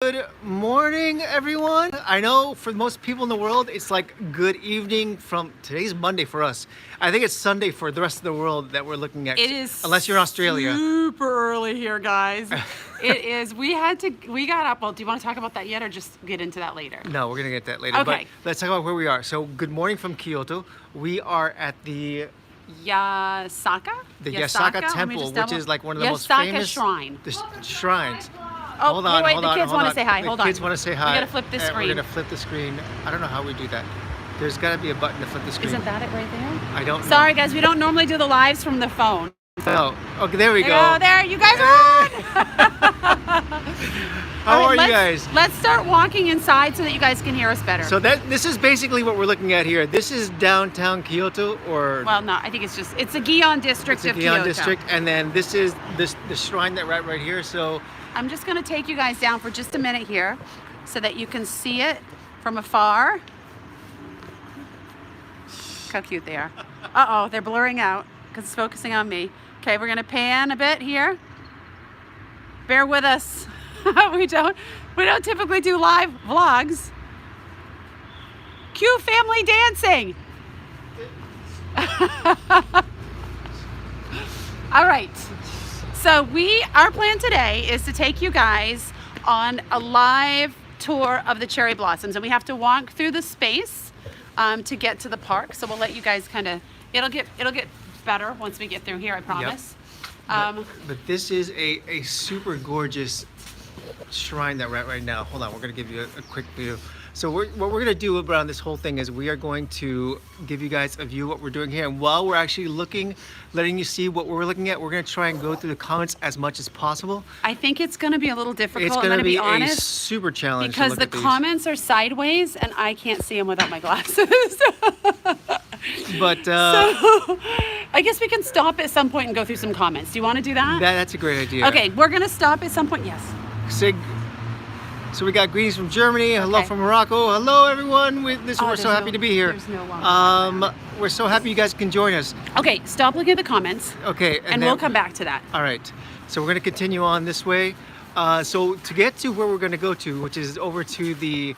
Good morning, everyone. I know for most people in the world, it's like good evening from today's Monday for us. I think it's Sunday for the rest of the world that we're looking at. It is unless you're in Australia. super early here, guys. It is. We got up. Well, do you want to talk about that yet or just get into that later? No, we're going to get that later. Okay. But let's talk about where we are. So, good morning from Kyoto. We are at the Yasaka Temple, which is like one of the most Yasaka famous shrine. Shrines. Oh, hold on, wait, hold the on, kids hold want on. to say hi. Hold on. The kids want to say hi. We gotta flip the screen. We're gonna flip the screen. I don't know how we do that. There's got to be a button to flip the screen. Isn't that it right there? I don't know. Sorry, guys. We don't normally do the lives from the phone. Oh, okay, there we go. Oh, there. You guys are on. How are you guys? Let's start walking inside so that you guys can hear us better. So this is basically what we're looking at here. This is downtown Kyoto, or well, no, I think it's a Gion district of Kyoto. Gion district, and then this is the shrine that right here. So I'm just going to take you guys down for just a minute here so that you can see it from afar. Look how cute they are. Uh-oh, they're blurring out because it's focusing on me. Okay, we're going to pan a bit here. Bear with us. we don't typically do live vlogs. Cue family dancing. All right. So our plan today is to take you guys on a live tour of the cherry blossoms, and we have to walk through the space to get to the park. So we'll let you guys it'll get better once we get through here, I promise. Yep. But this is a super gorgeous shrine that we're at right now. Hold on, we're gonna give you a quick view. So what we're gonna do around this whole thing is we are going to give you guys a view of what we're doing here. And while we're actually letting you see what we're looking at, we're gonna try and go through the comments as much as possible. I think it's gonna be a little difficult. It's gonna be honest, a super challenge because the comments are sideways and I can't see them without my glasses. But so I guess we can stop at some point and go through some comments. Do you want to do that? That's a great idea. Okay, we're gonna stop at some point. Yes. So we got greetings from Germany. Hello from Morocco. Hello everyone. We're so happy to be here. There's no we're so happy you guys can join us. Okay, stop looking at the comments. Okay, and we'll come back to that. All right. So we're gonna continue on this way. So to get to where we're gonna go to, which is over to the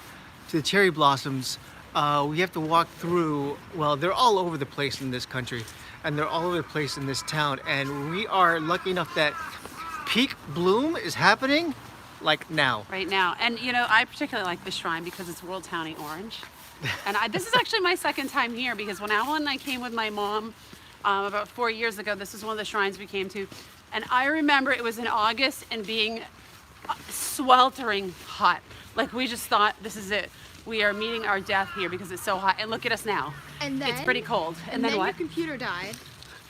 cherry blossoms, we have to walk through. Well, they're all over the place in this country, and they're all over the place in this town. And we are lucky enough that peak bloom is happening. Like now. Right now. And you know, I particularly like this shrine because it's WorldTowning orange. And this is actually my second time here because when I came with my mom about 4 years ago, this is one of the shrines we came to. And I remember it was in August and being sweltering hot. Like we just thought, this is it. We are meeting our death here because it's so hot. And look at us now. And then, it's pretty cold. And then what? Your computer died.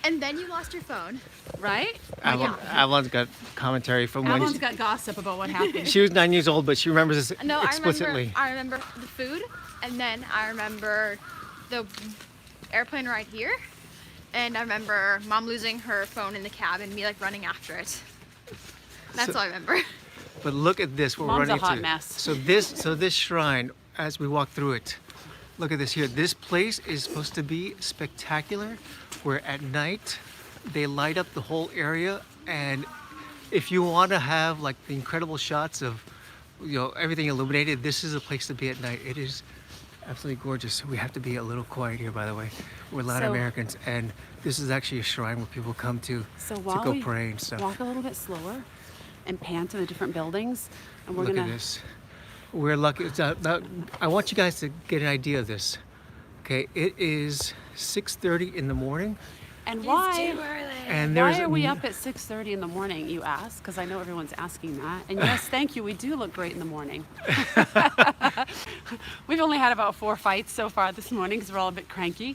And then you lost your phone. Right? Avalon's got commentary from Avalon's got gossip about what happened. She was 9 years old, but she remembers this explicitly. I remember the food, and then I remember the airplane ride here, and I remember Mom losing her phone in the cab and me like running after it. That's all I remember. But look at this, we're Mom's running a hot into. mess. So this shrine, as we walk through it, look at this here. This place is supposed to be spectacular, where at night they light up the whole area, and if you want to have like the incredible shots of everything illuminated, this is a place to be at night. It is absolutely gorgeous. We have to be a little quiet here, by the way. We're Latin Americans, and this is actually a shrine where people come to go pray and stuff. Walk a little bit slower and pan to the different buildings, and we're Look gonna. at this. We're lucky. I want you guys to get an idea of this. Okay, it is 6:30 in the morning. And why? It's too early. And why are we up at 6:30 in the morning? You ask, because I know everyone's asking that. And yes, thank you. We do look great in the morning. We've only had about 4 fights so far this morning because we're all a bit cranky.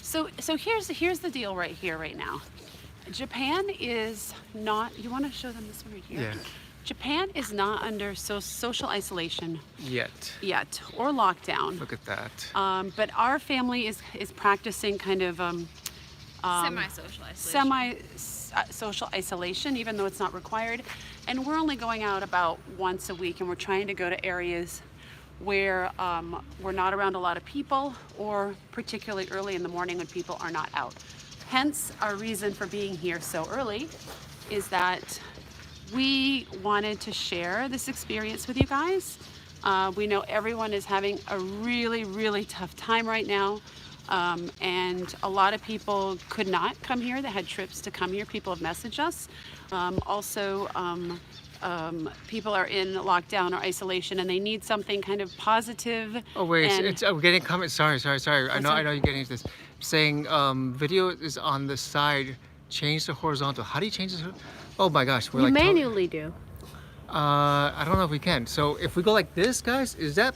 So here's the deal right here, right now. Japan is not. You want to show them this one right here? Yeah. Japan is not under social isolation Yet, or lockdown. look at that. But our family is practicing kind of Semi-social isolation. Social isolation, even though it's not required. And we're only going out about once a week, and we're trying to go to areas where we're not around a lot of people, or particularly early in the morning when people are not out. Hence, our reason for being here so early is that we wanted to share this experience with you guys. We know everyone is having a really, really tough time right now. And a lot of people could not come here. They had trips to come here. People have messaged us. People are in lockdown or isolation and they need something kind of positive. Oh wait, and- we're getting comments. Sorry. I know you're getting into this. Saying video is on the side. Change to horizontal. How do you change this? Oh my gosh, we're You like manually do. I don't know if we can. So if we go like this, guys, is that?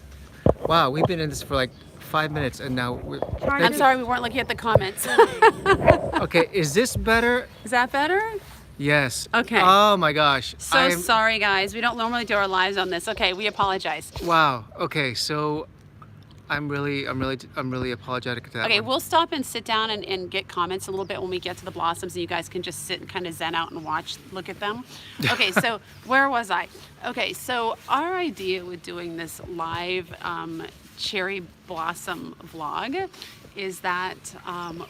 Wow, we've been in this for like 5 minutes and now we're. I'm sorry, we weren't looking at the comments. Okay, is this better? Is that better? Yes. Okay. Oh my gosh. So sorry, guys. We don't normally do our lives on this. Okay, we apologize. Wow. Okay, so I'm really apologetic to that. Okay, one. we'll stop and sit down and get comments a little bit when we get to the blossoms, and you guys can just sit and kind of zen out and look at them. Okay, so where was I? Okay, so our idea with doing this live cherry blossom vlog is that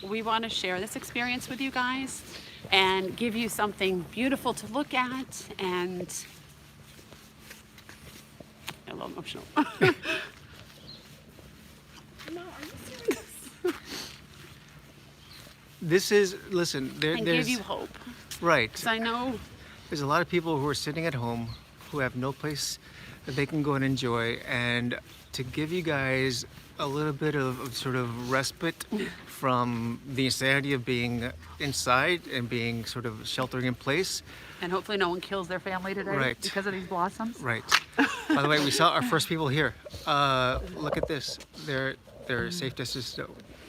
we want to share this experience with you guys and give you something beautiful to look at and a little emotional. No, are you serious? This is listen. And There's give you hope. right. Because I know There's a lot of people who are sitting at home who have no place that they can go and enjoy, and to give you guys a little bit of sort of respite from the insanity of being inside and being sort of sheltering in place. and hopefully no one kills their family today Right. because of these blossoms. Right. By the way, we saw our first people here. Look at this. They're safe distance.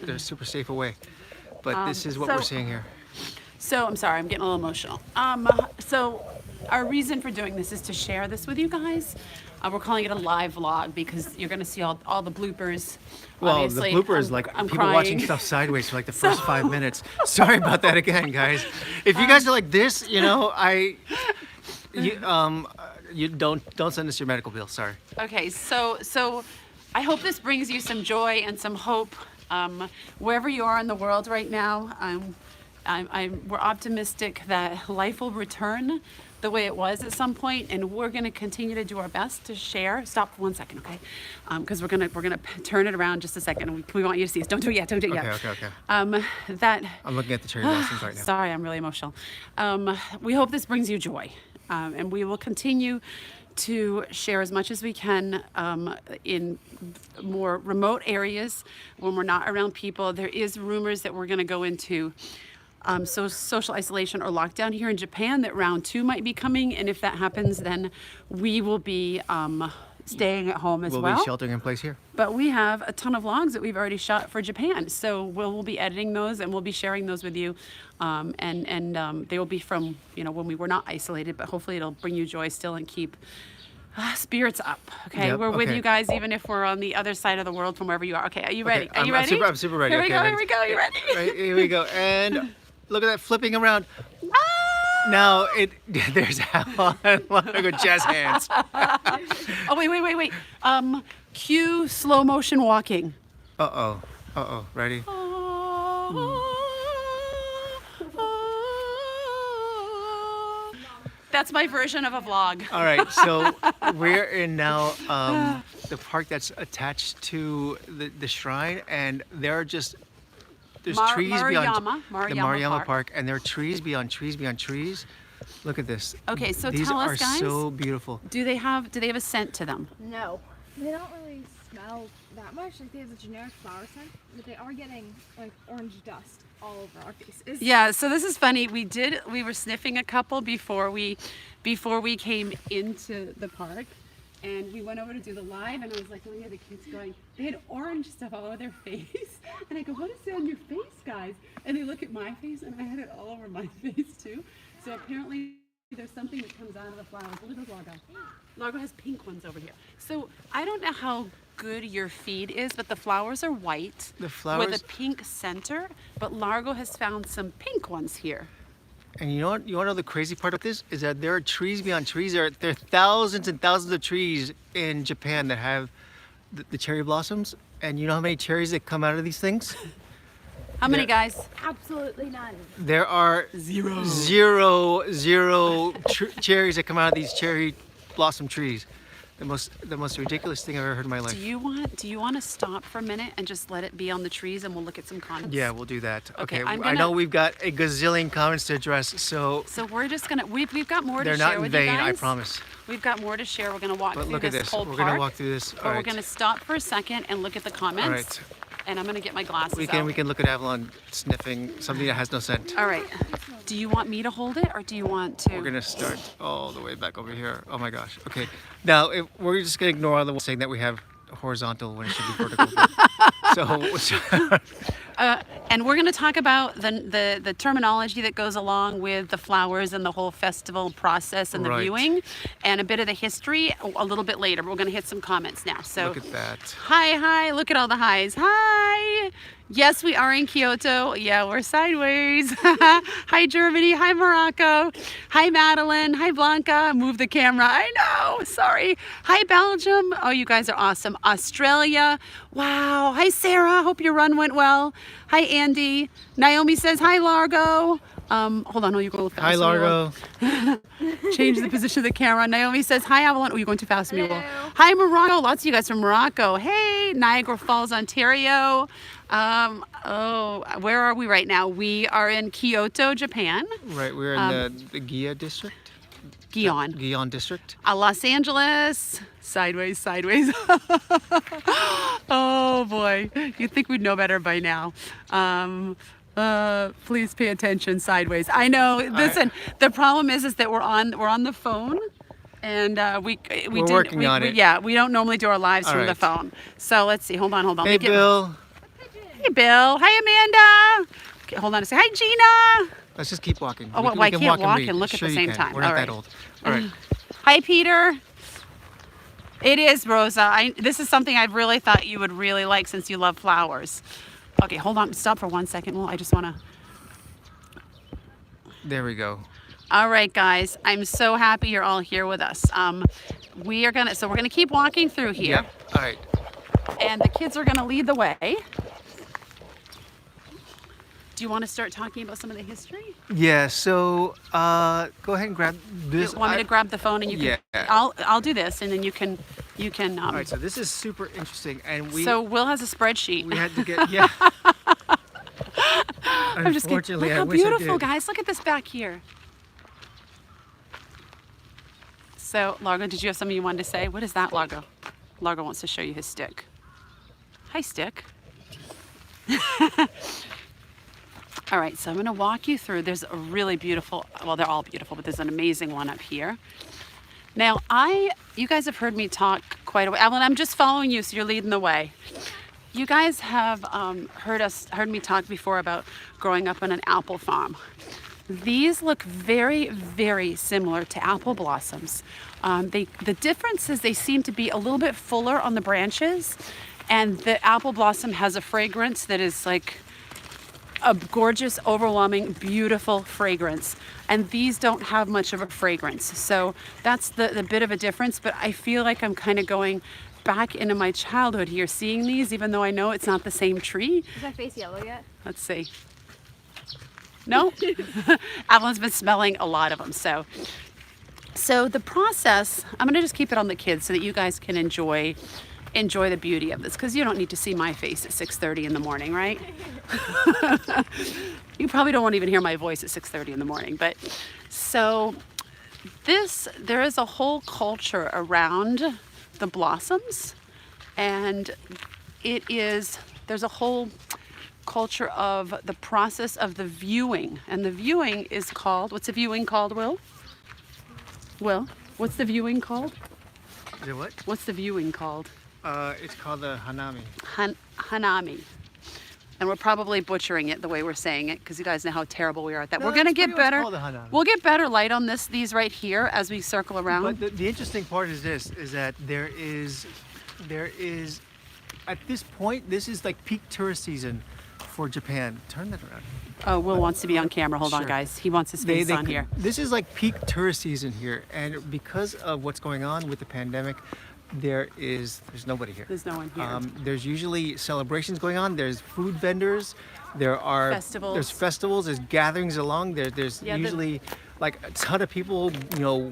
They're super safe away. But this is what we're so- seeing here. So I'm sorry, I'm getting a little emotional. So our reason for doing this is to share this with you guys. We're calling it a live vlog because you're going to see all the bloopers. Well, Obviously, the blooper is like I'm people watching crying. stuff sideways for like the first 5 minutes. Sorry about that again, guys. If you guys are like this, you know, you don't send us your medical bill. Sorry. Okay, so I hope this brings you some joy and some hope wherever you are in the world right now. We're optimistic that life will return the way it was at some point, and we're going to continue to do our best to share. Stop for 1 second, okay? Because we're gonna turn it around just a second. We want you to see us. Don't do it yet. Don't do it yet. Okay. That. I'm looking at the cherry blossoms right now. Sorry, I'm really emotional. We hope this brings you joy, and we will continue to share as much as we can in more remote areas when we're not around people. There is rumors that we're going to go into social isolation or lockdown here in Japan, that round 2 might be coming, and if that happens, then we will be staying at home as We'll well. be sheltering in place here. But we have a ton of vlogs that we've already shot for Japan, so we'll be editing those and we'll be sharing those with you, and they will be from when we were not isolated. But hopefully it'll bring you joy still and keep spirits up. Okay, Yep, we're with okay. you guys even if we're on the other side of the world from wherever you are. Okay, are you ready? Okay, Are you I'm ready? I'm super ready. Here we Okay, go. Here we go. You ready? Right, here we go. And look at that flipping around. Now there's Largo jazz hands. Oh wait. Cue slow motion walking. Uh oh. Ready? That's my version of a vlog. All right, so we're in now the park that's attached to the shrine, and there's trees beyond the Maruyama Park, and there are trees beyond trees beyond trees. Look at this. Okay, so These tell are us, guys. so beautiful. Do they have a scent to them? No. They don't really smell that much. Like they have a generic flower scent, but they are getting like orange dust all over our faces. Yeah, so this is funny. We were sniffing a couple before we came into the park, and we went over to do the live, and I was like looking at the kids going, they had orange stuff all over their face. And I go, what is it on your face, guys? And they look at my face, and I had it all over my face too. So apparently there's something that comes out of the flowers. Look at Largo. Largo has pink ones over here. So I don't know how good your feed is, but the flowers are white The flowers- with a pink center, but Largo has found some pink ones here. And you know what? You want to know the crazy part of this is that there are trees beyond trees. There are thousands and thousands of trees in Japan that have the cherry blossoms. And you know how many cherries that come out of these things? How many Yeah. guys? Absolutely none. There are zero cherries that come out of these cherry blossom trees. The most ridiculous thing I've ever heard in my life. Do you want to stop for a minute and just let it be on the trees and we'll look at some comments? Yeah, we'll do that. Okay, Okay, I'm I know gonna- we've got a gazillion comments to address, so So we're just gonna we've got more to they're share not in with vain, you I guys. promise. We've got more to share. We're gonna walk But through look at this this. whole We're park. gonna walk through this. But All we're right. gonna stop for a second and look at the comments. All right. And I'm gonna get my glasses We out. can look at Avalon sniffing something that has no scent. All right. Do you want me to hold it or do you want to? We're gonna start all the way back over here. Oh my gosh. Okay. Now we're just gonna ignore all the ones saying that we have horizontal when it should be vertical. So And we're going to talk about the terminology that goes along with the flowers and the whole festival process and the Right. viewing, and a bit of the history a little bit later. We're going to hit some comments now. So look at that. hi, look at all the highs. Hi. Yes, we are in Kyoto. Yeah, we're sideways. Hi, Germany. Hi, Morocco. Hi, Madeline. Hi, Blanca. Move the camera. I know. Sorry. Hi, Belgium. Oh, you guys are awesome. Australia. Wow. Hi, Sarah. Hope your run went well. Hi, Andy. Naomi says, hi, Largo. Hold on. Oh, you're going fast. Hi, Largo. Change the position of the camera. Naomi says, hi, Avalon. Oh, you're going too fast for me. Will. Hello. Hi, Morocco. Lots of you guys from Morocco. Hey, Niagara Falls, Ontario. Where are we right now? We are in Kyoto, Japan. Right, we're in the Gia district. Gion. District. Los Angeles. Sideways. Oh boy. You'd think we'd know better by now. Please pay attention. Sideways. I know. Listen, the problem is that we're on the phone. And we're working on it. Yeah, we don't normally do our lives All from the right. phone. So let's see. Hold on. Hey, Bill. Hey, Bill. Hi, Amanda. Okay, hold on a second. Hi, Gina. Let's just keep walking. Oh, We well, I can can't walk read. and look at Sure the you same can. time. We're not All that right. old. All right. Hi, Peter. It is, Rosa. This is something I've really thought you would really like since you love flowers. Okay, hold on. Stop for 1 second. Well, I just want to... There we go. All right, guys. I'm so happy you're all here with us. We're gonna keep walking through here. Yep. All right. And the kids are gonna lead the way. Do you want to start talking about some of the history? Yeah. So go ahead and grab this. You want me to grab the phone and you can? Yeah. I'll do this and then you can. All right. So this is super interesting, and So Will has a spreadsheet. we had to get yeah. I'm just kidding. Unfortunately, Look I how wish I beautiful, did. guys. Look at this back here. So, Largo, did you have something you wanted to say? What is that, Largo? Largo wants to show you his stick. Hi, stick. All right, so I'm going to walk you through. There's a really beautiful, well, they're all beautiful, but there's an amazing one up here. Now, you guys have heard me talk quite a while. Alan, I'm just following you, so you're leading the way. You guys have heard me talk before about growing up on an apple farm. These look very, very similar to apple blossoms. The difference is they seem to be a little bit fuller on the branches, and the apple blossom has a fragrance that is like a gorgeous, overwhelming, beautiful fragrance. And these don't have much of a fragrance. So that's the bit of a difference, but I feel like I'm kind of going back into my childhood here, seeing these, even though I know it's not the same tree. Is my face yellow yet? Let's see. No? Avalon's been smelling a lot of them. So the process, I'm gonna just keep it on the kids so that you guys can enjoy the beauty of this, because you don't need to see my face at 6:30 in the morning, right? You probably don't want to even hear my voice at 6:30 in the morning. But so there is a whole culture around the blossoms, and there's a whole culture of the process of the viewing, and the viewing is called, what's the viewing called, Will? Will, what's the viewing called? Is it what? What's the viewing called? It's called the Hanami. Hanami. And we're probably butchering it the way we're saying it, because you guys know how terrible we are at that. No, We're gonna that's get pretty much better. called the Hanami. We'll get better light on these right here as we circle around. But the interesting part is this: is that there is, at this point, this is like peak tourist season for Japan. Turn that around. Oh, Will wants to be on camera. Hold on, Sure. guys. He wants his face on here. This is like peak tourist season here, and because of what's going on with the pandemic, there's nobody here. There's no one here. There's usually celebrations going on. There's food vendors. There are Festivals. There's festivals. There's gatherings along there. There's Yeah, usually like a ton of people,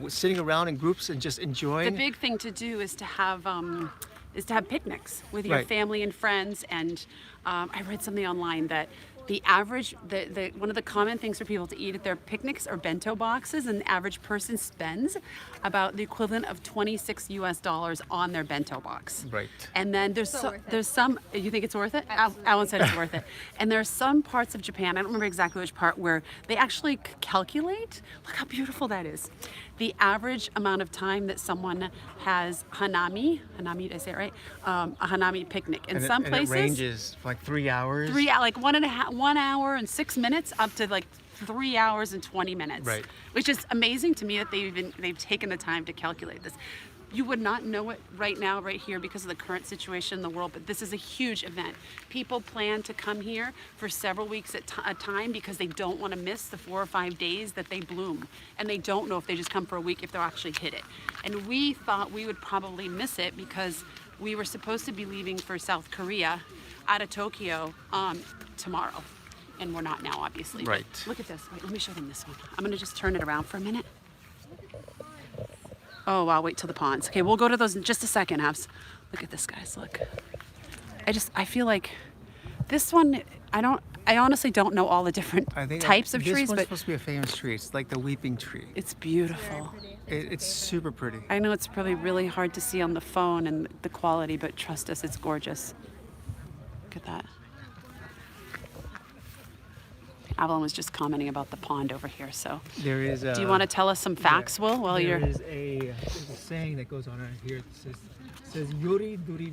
sitting around in groups and just enjoying. The big thing to do is to have picnics with your Right. family and friends. And I read something online that the average, one of the common things for people to eat at their picnics are bento boxes, and the average person spends about the equivalent of $26 on their bento box. Right. And then there's some. You think it's worth it? Alan said it's worth it. And there's some parts of Japan, I don't remember exactly which part, where they actually calculate. Look how beautiful that is. The average amount of time that someone has Hanami, did I say it right? A Hanami picnic. In some places, it ranges like 3 hours. like 1 hour and 6 minutes up to like 3 hours and 20 minutes. Right. Which is amazing to me that they've taken the time to calculate this. You would not know it right now, right here, because of the current situation in the world, but this is a huge event. People plan to come here for several weeks at a time because they don't want to miss the 4 or 5 days that they bloom. And they don't know if they just come for a week if they'll actually hit it. And we thought we would probably miss it because we were supposed to be leaving for South Korea out of Tokyo tomorrow. And we're not now, obviously. Right. Look at this. Wait, let me show them this one. I'm going to just turn it around for a minute. Oh, I'll wait till the ponds. Okay, we'll go to those in just a second, Abs. Look at this, guys, look. I feel like this one, I honestly don't know all the different I think types of this trees, one's but supposed to be a famous tree. It's like the weeping tree. it's beautiful. It's super pretty. I know it's probably really hard to see on the phone and the quality, but trust us, it's gorgeous. Look at that. Avalon was just commenting about the pond over here, so. There is. Do you want to tell us some facts, Will, while you're... There's a saying that goes on right here. It says Yori Duri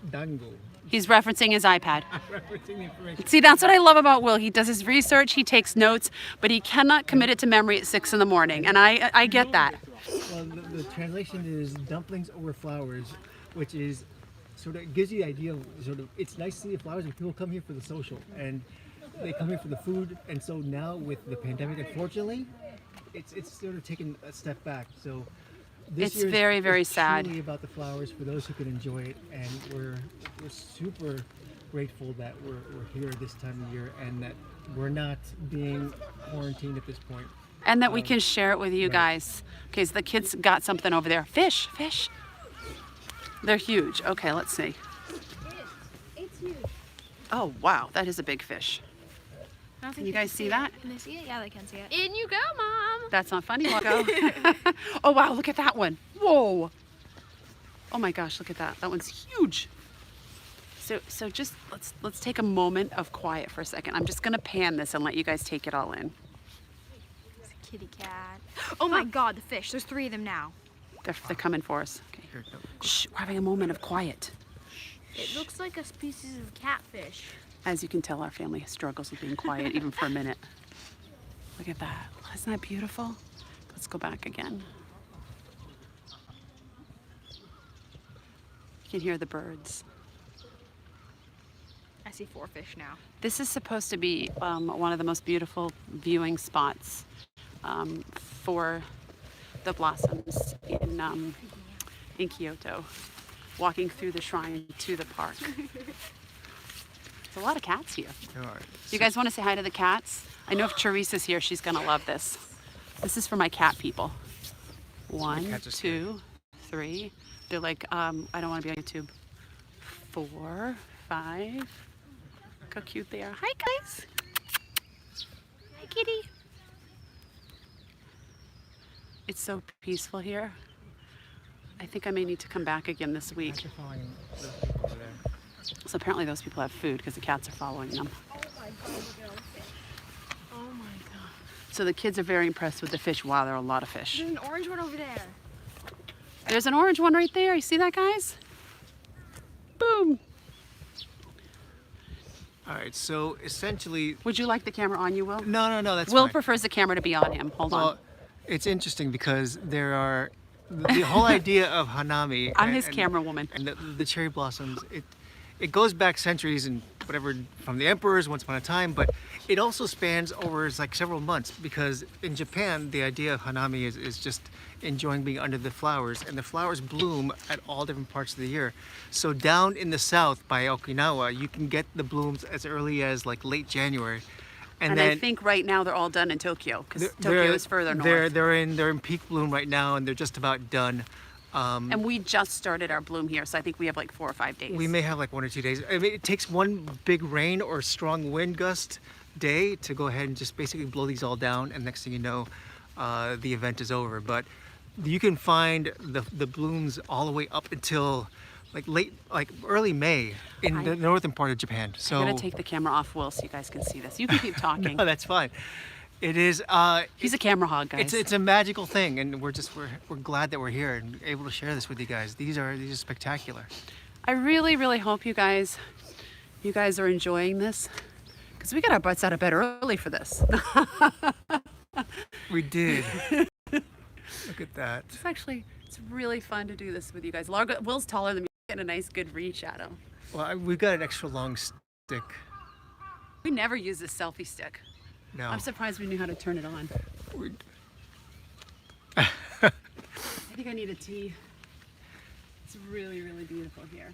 Dango. He's referencing his iPad. I'm referencing the information. See, that's what I love about Will. He does his research, he takes notes, but he cannot commit it to memory at 6 in the morning, and I get that. Well, the translation is dumplings over flowers, which is sort of gives you the idea of sort of it's nice to see the flowers, and people come here for the social, and they come here for the food. And so now with the pandemic, unfortunately, it's sort of taken a step back. So this It's very, very is sad. truly about the flowers for those who can enjoy it, and we're super grateful that we're here this time of year and that we're not being quarantined at this point. And that we can share it with you right. guys. Okay, so the kids got something over there. Fish. They're huge. Okay, let's see. It's huge. Oh, wow, that is a big fish. Can you guys see that? Can they see it? Yeah, they can see it. In you go, Mom. That's not funny. We'll go. Oh, wow, look at that one. Whoa. Oh my gosh, look at that. That one's huge. So just let's take a moment of quiet for a second. I'm just gonna pan this and let you guys take it all in. It's a kitty cat. Oh my God, the fish. There's 3 of them now. They're coming for us. Okay. Here, go. Shh, we're having a moment of quiet. It looks like a species of catfish. As you can tell, our family struggles with being quiet even for a minute. Look at that. Isn't that beautiful? Let's go back again. You can hear the birds. I see 4 fish now. This is supposed to be one of the most beautiful viewing spots for the blossoms in Kyoto. Walking through the shrine to the park. There's a lot of cats here. All right. You guys want to say hi to the cats? I know if Teresa's here, she's gonna love this. This is for my cat people. 1, cats are scary. 2, 3. They're like, I don't want to be on YouTube. 4, 5. Look how cute they are. Hi, guys. Hi, kitty. It's so peaceful here. I think I may need to come back again this week. Cats are following those people over there. So apparently those people have food because the cats are following them. Oh my God, look at all the fish. Oh my God. So the kids are very impressed with the fish. Wow, there are a lot of fish. There's an orange one over there. There's an orange one right there. You see that, guys? Boom. All right, so essentially, Would you like the camera on you, Will? no, that's Will fine. prefers the camera to be on him. Hold Well, on. it's interesting because there are the whole idea of Hanami. I'm his camera woman. And the cherry blossoms. It goes back centuries and whatever from the emperors once upon a time, but it also spans over like several months, because in Japan the idea of Hanami is just enjoying being under the flowers, and the flowers bloom at all different parts of the year. So down in the south by Okinawa, you can get the blooms as early as like late January. And then I think right now they're all done in Tokyo, because Tokyo is further north. They're in peak bloom right now, and they're just about done. And we just started our bloom here, so I think we have like 4 or 5 days. We may have like 1 or 2 days. I mean, it takes one big rain or strong wind gust day to go ahead and just basically blow these all down, and next thing you know, the event is over. But you can find the blooms all the way up until like early May in the northern part of Japan. So I'm gonna take the camera off, Will, so you guys can see this. You can keep talking. No, that's fine. It is. He's a camera hog, guys. It's a magical thing, and we're glad that we're here and able to share this with you guys. These are spectacular. I really, really hope you guys are enjoying this, because we got our butts out of bed early for this. We did. Look at that. It's really fun to do this with you guys. Will's taller than me. Getting a nice good reach at him. Well, we've got an extra long stick. We never use this selfie stick. No. I'm surprised we knew how to turn it on. I think I need a tea. It's really, really beautiful here.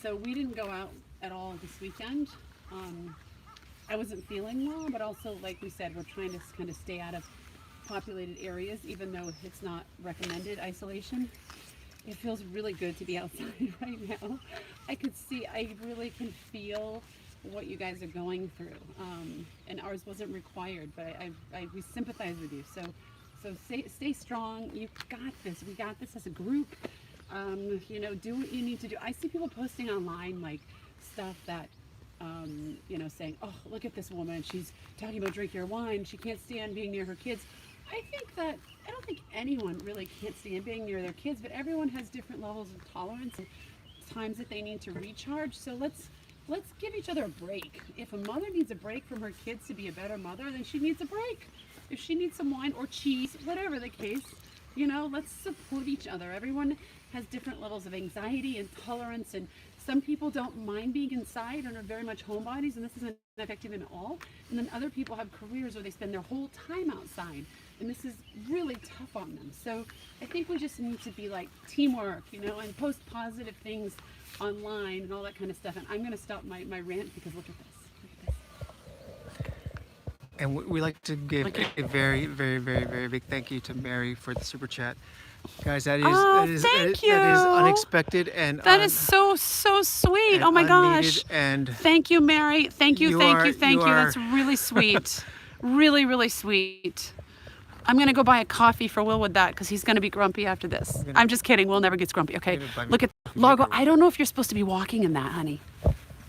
So we didn't go out at all this weekend. I wasn't feeling well, but also, like we said, we're trying to kind of stay out of populated areas, even though it's not recommended isolation. It feels really good to be outside right now. I really can feel what you guys are going through, and ours wasn't required, but we sympathize with you. So stay strong. You got this. We got this as a group. You know, do what you need to do. I see people posting online like stuff that, you know, saying, "Oh, look at this woman. She's talking about drinking her wine. She can't stand being near her kids." I don't think anyone really can't stand being near their kids, but everyone has different levels of tolerance and times that they need to recharge. So let's give each other a break. If a mother needs a break from her kids to be a better mother, then she needs a break. If she needs some wine or cheese, whatever the case, you know, let's support each other. Everyone has different levels of anxiety and tolerance, and some people don't mind being inside and are very much homebodies, and this isn't effective in all. And then other people have careers where they spend their whole time outside, and this is really tough on them. So I think we just need to be like teamwork, you know, and post positive things online and all that kind of stuff. And I'm going to stop my rant, because look at this. And we like to give a very, very, very, very big thank you to Mary for the super chat. Guys, that is unexpected, and that is so sweet. Oh my gosh. And thank you, Mary. Thank you. That's really sweet. Really, really sweet. I'm going to go buy a coffee for Will with that, because he's going to be grumpy after this. I'm just kidding. Will never gets grumpy. Okay. Look at Largo. I don't know if you're supposed to be walking in that, honey.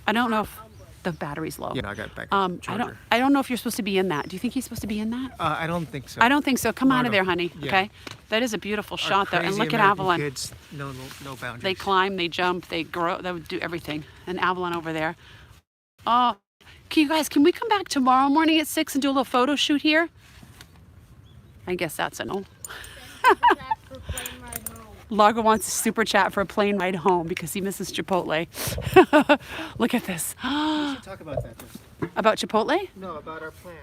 I don't know if the battery's low. Yeah, I got back. I don't know if you're supposed to be in that. Do you think he's supposed to be in that? I don't think so. I don't think so. Come out of there, honey. Yeah. Okay. That is a beautiful shot though. And look at Avalon. Kids, no boundaries. They climb, they jump, they grow, they would do everything. And Avalon over there. Oh, can we come back tomorrow morning at 6 and do a little photo shoot here? I guess that's a no. Largo wants a super chat for a plane ride home because he misses Chipotle. Look at this. We should talk about that. About Chipotle? No, about our plan.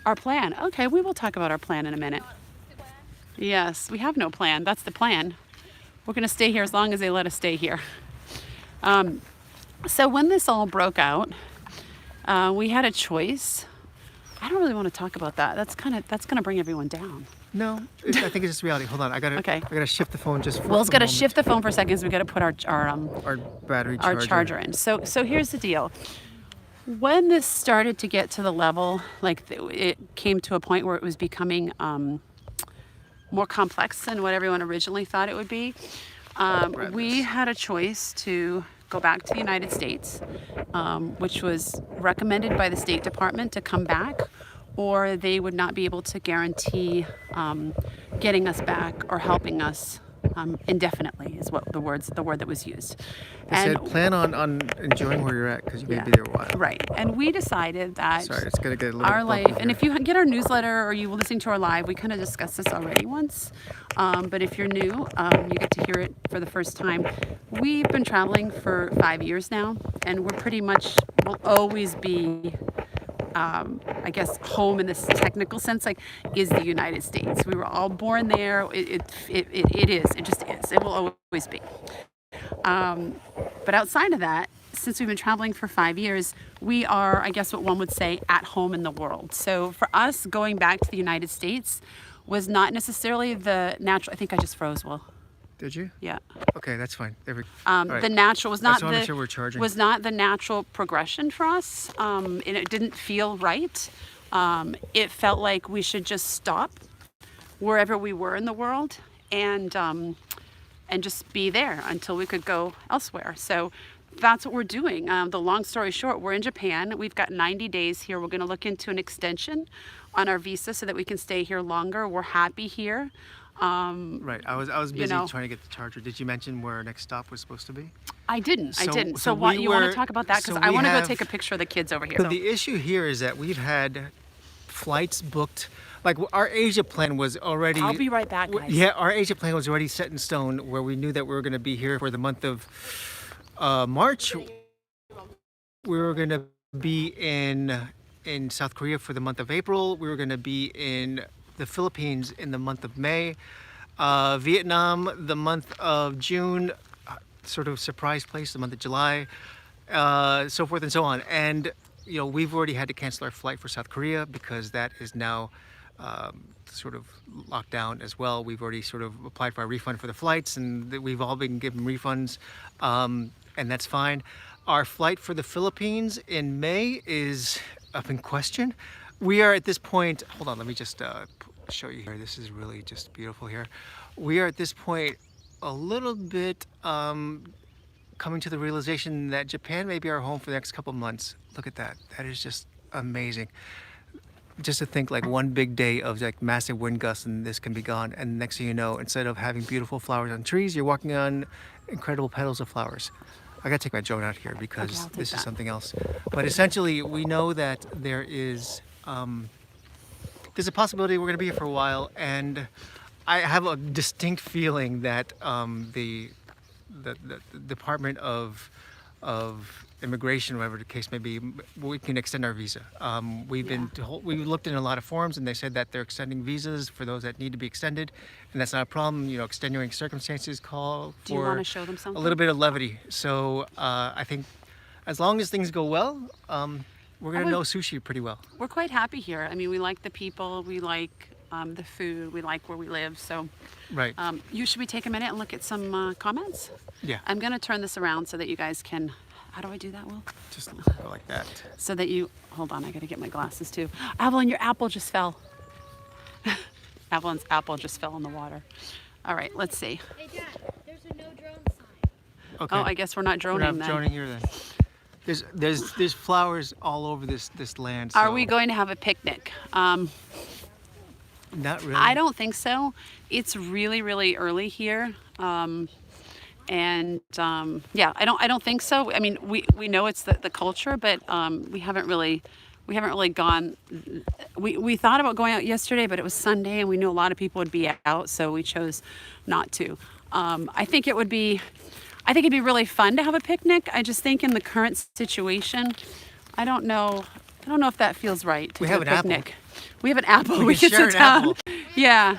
Our plan. Okay, we will talk about our plan in a minute. Yes, we have no plan. That's the plan. We're going to stay here as long as they let us stay here. So when this all broke out, we had a choice. I don't really want to talk about that. That's going to bring everyone down. No, I think it's just reality. Hold on, I gotta shift the phone just for Will's a got to moment. shift the phone for a second, so we got to put our battery charger. Our charger in. So here's the deal. When this started to get to the level, like it came to a point where it was becoming more complex than what everyone originally thought it would be, we had a choice to go back to the United States, which was recommended by the State Department to come back, or they would not be able to guarantee getting us back or helping us indefinitely is what the word that was used. They said plan on enjoying where you're at because you may Yeah. be there a while. Right. And we decided that Sorry, it's gonna get a little our bumpy life, and here. if you get our newsletter or you were listening to our live, we kind of discussed this already once. But if you're new, you get to hear it for the first time. We've been traveling for 5 years now, and we're pretty much, will always be, I guess, home in this technical sense, like, is the United States. We were all born there. It is. It just is. It will always be. But outside of that, since we've been traveling for 5 years, we are, I guess what one would say, at home in the world. So for us, going back to the United States was not necessarily the natural. I think I just froze, Will. Did you? Yeah. Okay, that's fine. There we The natural was not just wanna make sure we're charging. was not the natural progression for us, and it didn't feel right. It felt like we should just stop wherever we were in the world and just be there until we could go elsewhere. So that's what we're doing. The long story short, we're in Japan. We've got 90 days here. We're going to look into an extension on our visa so that we can stay here longer. We're happy here. Right. I was busy know. trying to get the charger. Did you mention where our next stop was supposed to be? I didn't. So so what we you want were- to talk about that? Because so I we want to go have- take a picture of the kids over here. So the issue here is that we've had flights booked. Like our Asia plan was already. I'll be right back, guys. Yeah, our Asia plan was already set in stone, where we knew that we were going to be here for the month of March. We were going to be in South Korea for the month of April. We were going to be in the Philippines in the month of May. Vietnam the month of June, sort of surprise place the month of July, so forth and so on. And we've already had to cancel our flight for South Korea because that is now sort of locked down as well. We've already sort of applied for a refund for the flights, and we've all been given refunds, and that's fine. Our flight for the Philippines in May is up in question. We are at this point, hold on, let me just show you here. This is really just beautiful here. We are at this point a little bit coming to the realization that Japan may be our home for the next couple months. Look at that. That is just amazing. Just to think, like, one big day of like massive wind gusts and this can be gone, and next thing you know, instead of having beautiful flowers on trees, you're walking on incredible petals of flowers. I gotta take my drone out here because I'll take this is that. something else. But essentially, we know that there's a possibility we're gonna be here for a while, and I have a distinct feeling that the Department of Immigration, whatever the case may be, we can extend our visa. We looked in a lot of forums, and they said that they're extending visas for those that need to be extended, and that's not a problem. Extenuating circumstances call Do you for want to show them a something? little bit of levity. So I think as long as things go well, we're gonna would- know sushi pretty well. We're quite happy here. I mean, we like the people, we like the food, we like where we live. So Right. should we take a minute and look at some comments? Yeah. I'm going to turn this around so that you guys can, how do I do that, Will? Just go like that. So that you, hold on, I got to get my glasses too. Evelyn, your apple just fell. Evelyn's apple just fell in the water. All right, let's see. Hey Dad, there's a no drone sign. Okay. Oh, I guess we're not We're droning not then. droning here then. There's flowers all over this land. Are so- we going to have a picnic? Not really. I don't think so. It's really, really early here. Yeah, I don't think so. I mean, we know it's the culture, but we haven't really gone. We thought about going out yesterday, but it was Sunday, and we knew a lot of people would be out, so we chose not to. I think it'd be really fun to have a picnic. I just think in the current situation, I don't know if that feels right to We do have a an apple. picnic. We have an apple. We can can share sit an down. apple. Yeah.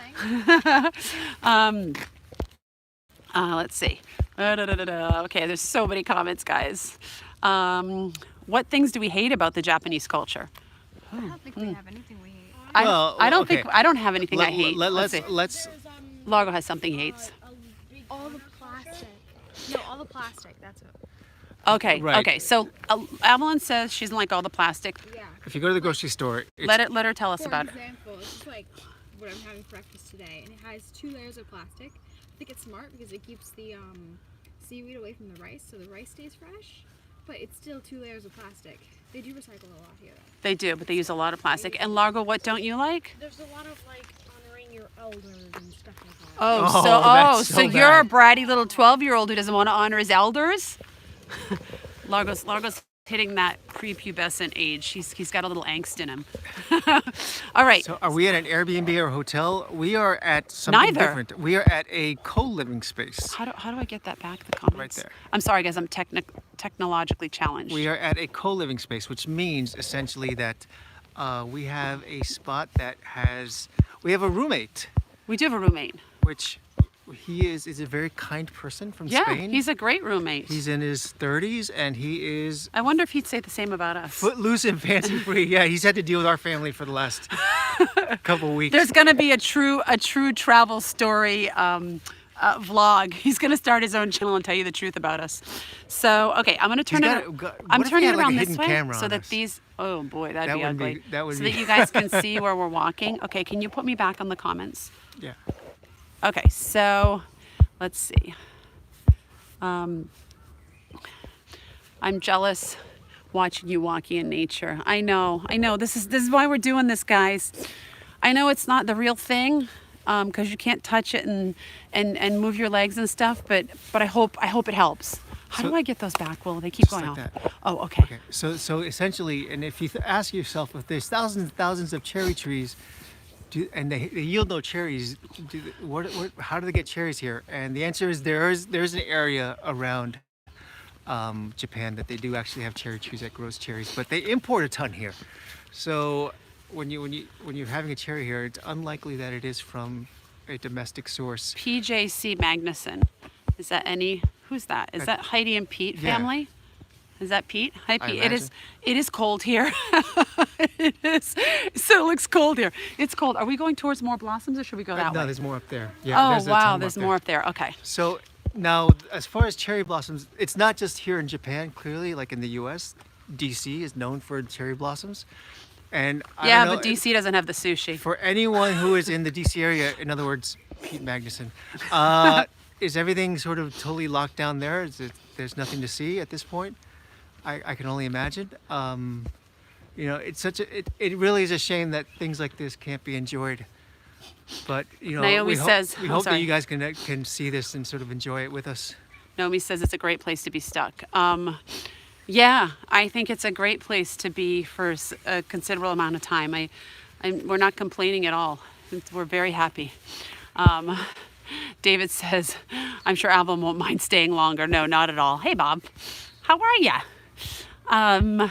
Let's see. Okay, there's so many comments, guys. What things do we hate about the Japanese culture? I don't think we have anything we hate. Well, I don't okay. think I don't have anything I hate. Let's see. Largo has something he hates. All the plastic. No, all the plastic. That's it. Okay. Right. Okay. So Evelyn says she doesn't like all the plastic. Yeah. If you go to the grocery store, it's, Let her tell us For about it. example, this is like what I'm having for breakfast today, and it has 2 layers of plastic. I think it's smart because it keeps the seaweed away from the rice, so the rice stays fresh. But it's still 2 layers of plastic. They do recycle a lot here, though. They do, but they use a lot of plastic. And Largo, what don't you like? There's a lot of like honoring your elders and stuff like that. Oh, that's so so you're a bad. bratty little 12-year-old who doesn't want to honor his elders? Largo's hitting that prepubescent age. He's got a little angst in him. All right. So, are we at an Airbnb or hotel? We are at something Neither. different. We are at a co-living space. How do I get that back? The comments. there. I'm sorry, guys. I'm technologically challenged. We are at a co-living space, which means essentially that we have a spot that we have a roommate, We do have a roommate. which he is a very kind person from Yeah, Spain. he's a great roommate. He's in his 30s and he is I wonder if he'd say the same about us. footloose and fancy free. Yeah, he's had to deal with our family for the last couple weeks. There's going to be a true travel story vlog. He's going to start his own channel and tell you the truth about us. So, okay, I'm going to turn it. I'm what if he turning had, it like, a around hidden this way camera so on that us? these. Oh boy, that'd That be would be- ugly. that would so be- that you guys can see where we're walking. Okay, can you put me back on the comments? Yeah. Okay, so let's see. I'm jealous watching you walking in nature. I know. This is why we're doing this, guys. I know it's not the real thing, because you can't touch it and move your legs and stuff. But I hope it helps. How So- do I get those back, Will? They keep Just going like off. that. Oh, okay. Okay. So essentially, and if you ask yourself, if there's thousands and thousands of cherry trees, and they yield no cherries, how do they get cherries here? And the answer is there's an area around Japan that they do actually have cherry trees that grows cherries, but they import a ton here. So when you're having a cherry here, it's unlikely that it is from a domestic source. PJC Magnuson. Is that any? Who's that? Is that Heidi and Pete Yeah. family? Is that Pete? Hi, I Pete. imagine. It is cold here. It is. So it looks cold here. It's cold. Are we going towards more blossoms or should we go that No, way? there's more up there. Yeah, Oh, there's a wow. ton There's up more there. up there. Okay. So now, as far as cherry blossoms, it's not just here in Japan. Clearly, like in the U.S., DC is known for cherry blossoms, and I Yeah, don't know, but DC doesn't have the sushi. For anyone who is in the DC area, in other words, Pete Magnuson, is everything sort of totally locked down there? There's nothing to see at this point? I can only imagine. It's it really is a shame that things like this can't be enjoyed. But Naomi we says- we oh, hope that sorry. you guys can see this and sort of enjoy it with us. Naomi says it's a great place to be stuck. Yeah, I think it's a great place to be for a considerable amount of time. We're not complaining at all. We're very happy. David says, I'm sure Alvin won't mind staying longer. No, not at all. Hey, Bob. How are ya? Now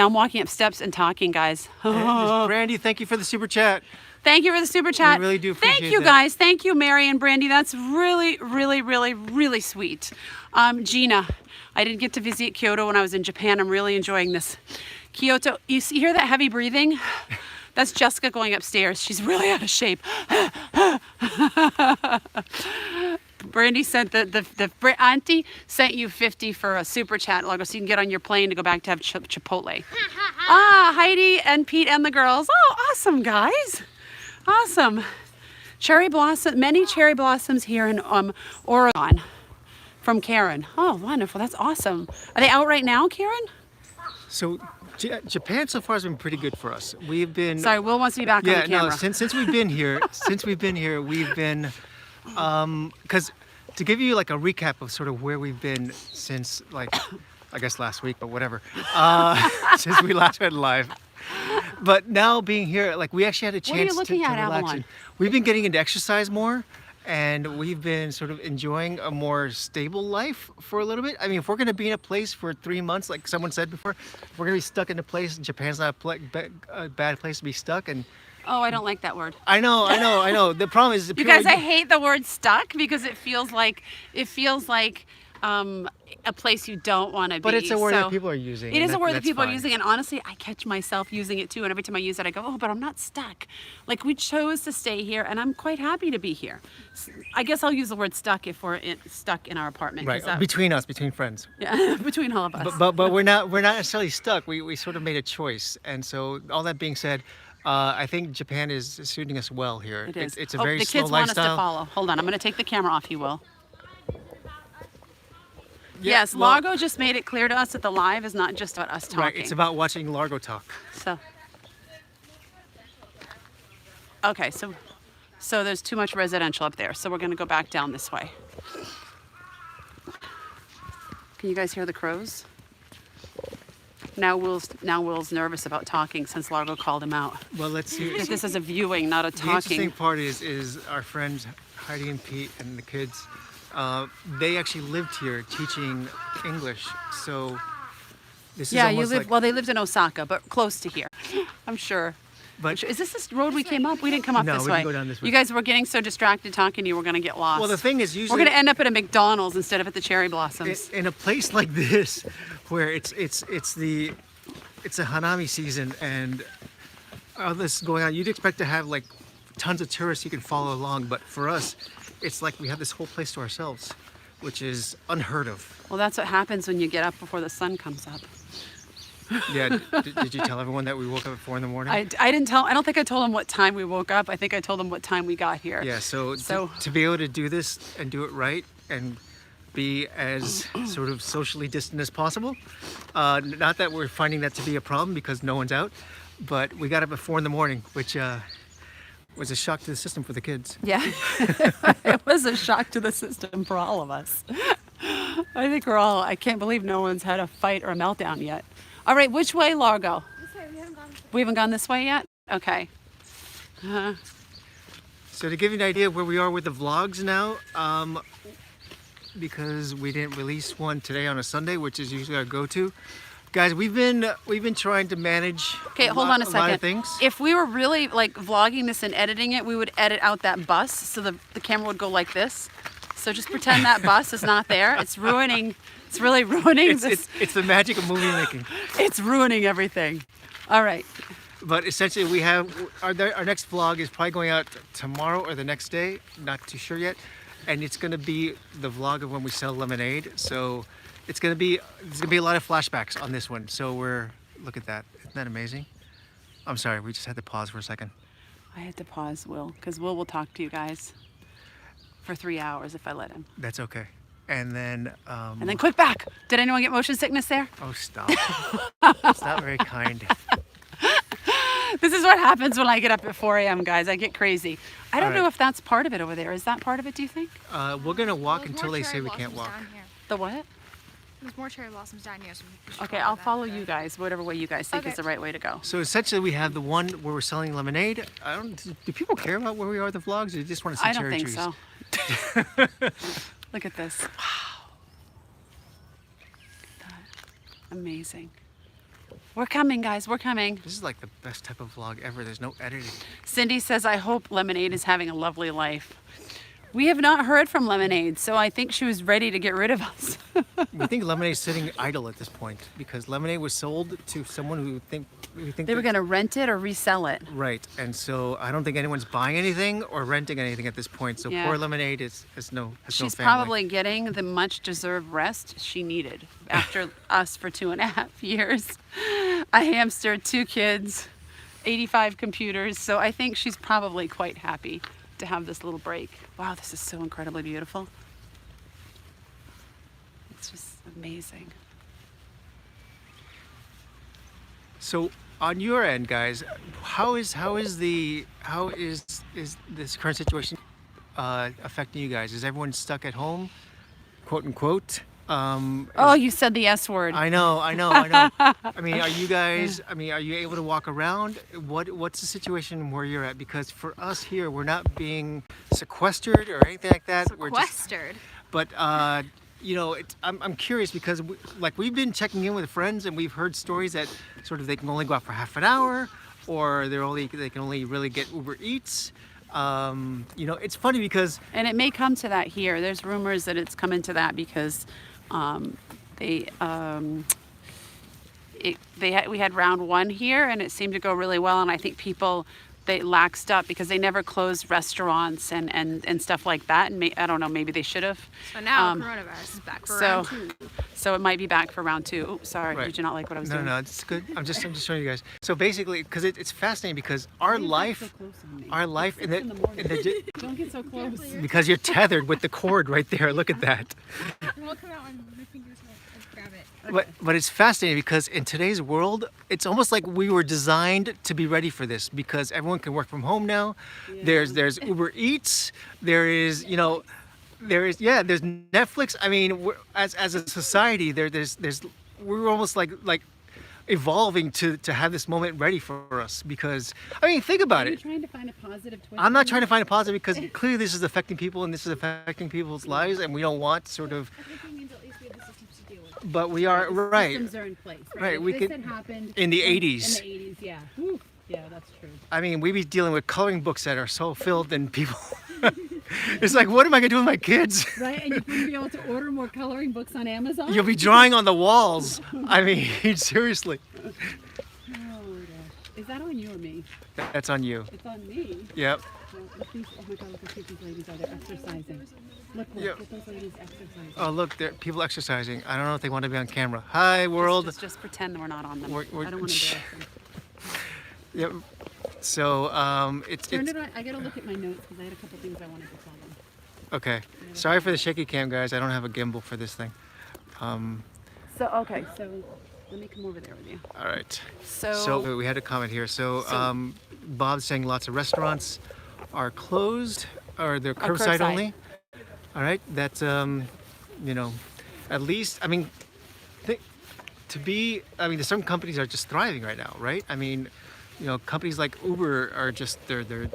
I'm walking up steps and talking, guys. Brandy, thank you for the super chat. Thank you for the super chat. really do Thank appreciate you, that. guys. Thank you, Mary and Brandy. That's really, really, really, really sweet. Gina, I didn't get to visit Kyoto when I was in Japan. I'm really enjoying this. Kyoto, hear that heavy breathing? That's Jessica going upstairs. She's really out of shape. Brandy sent the auntie sent you 50 for a super chat logo so you can get on your plane to go back to have Chipotle. Heidi and Pete and the girls. Oh, awesome, guys. Awesome. Many cherry blossoms here in Oregon from Karen. Oh, wonderful. That's awesome. Are they out right now, Karen? So Japan so far has been pretty good for us. We've been Sorry, Will wants to be back on the camera. since we've been here, we've been because to give you like a recap of sort of where we've been since like I guess last week, but whatever, since we last went live. But now being here, like we actually had a What are you chance looking to at, relax. Avalon? And we've been getting into exercise more, and we've been sort of enjoying a more stable life for a little bit. I mean, if we're going to be in a place for 3 months, like someone said before, if we're going to be stuck in a place, Japan's not a bad place to be stuck. And Oh, I don't like that word. I know. The problem is, You guys, I hate the word stuck because it feels like a place you don't want to be. But it's a word So that people are using. It and is a word that that's people are fine. using, and honestly, I catch myself using it too. And every time I use it, I go, "Oh, but I'm not stuck." Like we chose to stay here, and I'm quite happy to be here. I guess I'll use the word stuck if we're stuck in our apartment. 'cause Right, that- between us, between friends. yeah, between all of us. But we're not necessarily stuck. We sort of made a choice, and so all that being said, I think Japan is suiting us well here. It is. It's a Oh, very the slow kids want us to lifestyle. follow. Hold on, I'm going to take the camera off. You will. Yeah, Yes, well, Largo just made it clear to us that the live is not just about us talking. Right, it's about watching Largo talk. So Okay, so there's too much residential up there. So we're gonna go back down this way. Can you guys hear the crows? Now Will's nervous about talking since Largo called him out. Well, let's see. This is a viewing, not a The interesting talking. part is our friends Heidi and Pete and the kids. They actually lived here teaching English, so this is Yeah, you almost live. like. Well, they lived in Osaka, but close to here. I'm sure. But Is this road we came up? We didn't come up No, this we way. can go down this way. You guys were getting so distracted talking to you, we're gonna get lost. well, the thing is we're usually gonna end up at a McDonald's instead of at the Cherry Blossoms. in a place like this, where it's a Hanami season and all this going on, you'd expect to have like tons of tourists you can follow along, but for us, it's like we have this whole place to ourselves, which is unheard of. Well, that's what happens when you get up before the sun comes up. Yeah, did you tell everyone that we woke up at 4 in the morning? I didn't tell. I don't think I told them what time we woke up. I think I told them what time we got here. Yeah, so So- to be able to do this and do it right and be as sort of socially distant as possible, not that we're finding that to be a problem because no one's out, but we got up at 4 in the morning, which was a shock to the system for the kids. Yeah, it was a shock to the system for all of us. I think we're all. I can't believe no one's had a fight or a meltdown yet. All right, which way, Largo? This way, we haven't gone. We haven't gone this way yet. Okay. So to give you an idea of where we are with the vlogs now, because we didn't release one today on a Sunday, which is usually our go-to, guys, we've been trying to manage. Okay, hold on a lot second. of things. If we were really like vlogging this and editing it, we would edit out that bus so the camera would go like this. So just pretend that bus is not there. It's ruining. It's really ruining this. It's the magic of movie making. It's ruining everything. All right. But essentially, we have our next vlog is probably going out tomorrow or the next day. Not too sure yet, and it's going to be the vlog of when we sell lemonade. So there's going to be a lot of flashbacks on this one. So look at that. Isn't that amazing? I'm sorry, we just had to pause for a second. I had to pause, Will, because Will talk to you guys for 3 hours if I let him. That's okay. And then And then quick back. Did anyone get motion sickness there? oh, stop. It's not very kind. This is what happens when I get up at 4 a.m., guys. I get crazy. I don't All right. know if that's part of it over there. Is that part of it, do you think? We're going to walk There's until more they cherry say we can't blossoms walk. down here. The what? There's more cherry blossoms down here. So we should Okay, follow I'll that. follow you guys, whatever way you guys think Okay. is the right way to go. So essentially, we have the one where we're selling lemonade. Do people care about where we are in the vlogs, or you just want to see I don't cherry think trees? so. Look at this. Wow. Look at that. Amazing. We're coming, guys. We're coming. This is like the best type of vlog ever. There's no editing. Cindy says, I hope Lemonade is having a lovely life. We have not heard from Lemonade, so I think she was ready to get rid of us. We think Lemonade's sitting idle at this point because Lemonade was sold to someone who think They were going to rent it or resell it. right, and so I don't think anyone's buying anything or renting anything at this point. So Yeah. poor Lemonade has no She's family. probably getting the much deserved rest she needed after us for 2.5 years. A hamster, 2 kids, 85 computers. So I think she's probably quite happy to have this little break. Wow, this is so incredibly beautiful. It's just amazing. So on your end, guys, how is this current situation affecting you guys? Is everyone stuck at home, quote unquote? Oh, you said the S word. I know. I mean, are you guys? I mean, are you able to walk around? What's the situation where you're at? Because for us here, we're not being sequestered or anything like that. We're just, Sequestered. but you know, I'm curious because we've been checking in with friends and we've heard stories that sort of they can only go out for half an hour, or they can only really get Uber Eats. You know, it's funny because And it may come to that here. There's rumors that it's coming to that because we had round 1 here and it seemed to go really well, and I think they laxed up because they never closed restaurants and stuff like that, and I don't know, maybe they should have. So now coronavirus is back for So, round 2. So it might be back for round 2. Oops, sorry, Right. did you not like what I was No, doing? no, it's good. I'm just showing you guys. So basically, because it's fascinating because our life, in the Don't get so close. because you're tethered with the cord right there. Look at that. We'll come out and my fingers won't grab it. But it's fascinating because in today's world, it's almost like we were designed to be ready for this because everyone can work from home now. There's Uber Eats. There's there's Netflix. I mean, as a society, we're almost like evolving to have this moment ready for us because I mean, think about Are you it. trying to find a positive twist? I'm not trying to find a positive because clearly this is affecting people and this is affecting people's lives and we don't want sort of. Everything means at least we have the systems to deal with it. But we are right. Systems are in place. Right, If we this could- had happened in the in 80s. the 80s, yeah. Whew. Yeah, that's true. I mean, we be dealing with coloring books that are so filled and people. It's like, what am I gonna do with my kids? Right, and you wouldn't be able to order more coloring books on Amazon? You'll be drawing on the walls. I mean, seriously. Oh my gosh. Is that on you or me? That's on you. It's on me. Yep. Oh, and oh my god, look how cute these ladies are. They're exercising. Look, Yep. look at those ladies exercising. Oh, look, there are people exercising. I don't know if they want to be on camera. Hi, world. Just pretend we're not on them. We're- I don't want to embarrass them. Yep. So, it's Turn it on. I gotta look at my notes because I had a couple things I wanted to tell them. okay. Sorry for the shaky cam, guys. I don't have a gimbal for this thing. So let me come over there with you. All right. So, So we had a comment here. So, Bob's saying lots of restaurants are closed or they're curbside curbside. only. All right. That's at least I mean, some companies are just thriving right now, right? I mean, companies like Uber are just they're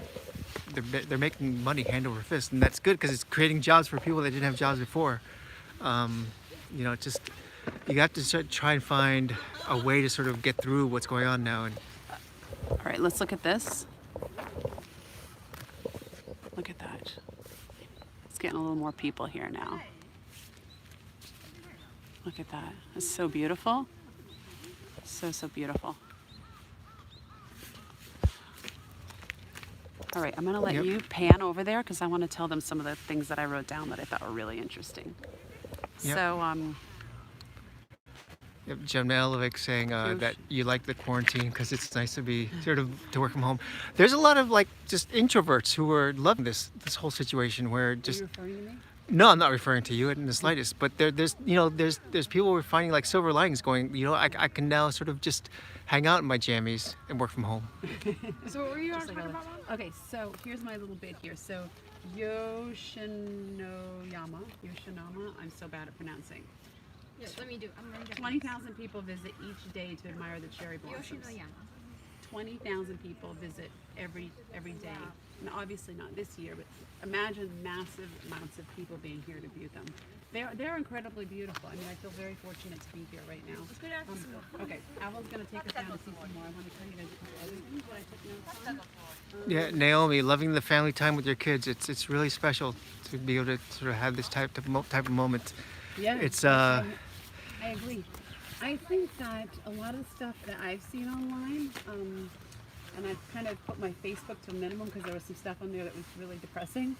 making money hand over fist, and that's good because it's creating jobs for people that didn't have jobs before. Just you have to try and find a way to sort of get through what's going on now. And all right, let's look at this. Look at that. It's getting a little more people here now. Look at that. It's so beautiful. So beautiful. All right, I'm going to let Yep. you pan over there because I want to tell them some of the things that I wrote down that I thought were really interesting. Yep. So, Yep, Janelle saying that you like the quarantine because it's nice to be to work from home. There's a lot of just introverts who are loving this whole situation where are just you referring to me? no, I'm not referring to you in the slightest, but there's people who are finding silver linings going, I can now sort of just hang out in my jammies and work from home. So what were you Just talking like about, Mom? okay, so here's my little bit here. So Yoshinoyama, I'm so bad at pronouncing. Yeah, let me do. I'm gonna get 20,000 people visit each day to admire the cherry blossoms. Yoshinoyama. 20,000 people visit every day. And obviously not this year, but imagine massive amounts of people being here to view them. They're incredibly beautiful. I mean, I feel very fortunate to be here right now. Let's go down to some more. Okay, Aval's going to take us down to see some more. I want to tell you guys a couple other things that I took notes on. Yeah, Naomi, loving the family time with your kids. It's really special to be able to sort of have this type of moment. Yeah, It's I agree. I think that a lot of stuff that I've seen online, and I've kind of put my Facebook to a minimum because there was some stuff on there that was really depressing,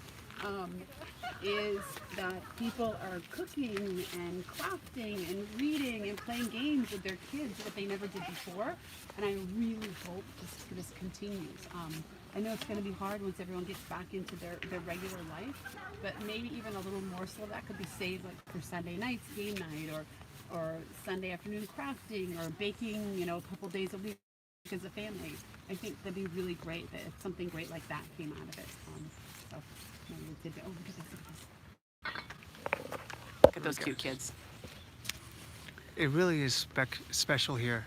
is that people are cooking and crafting and reading and playing games with their kids that they never did before. And I really hope this continues. I know it's going to be hard once everyone gets back into their regular life, but maybe even a little more so that could be saved for Sunday nights, game night, or Sunday afternoon crafting, or baking, a couple days a week as a family. I think that'd be really great that if something great like that came out of it. So maybe we did. Oh, look at this! Look at those cute kids. It really is special here.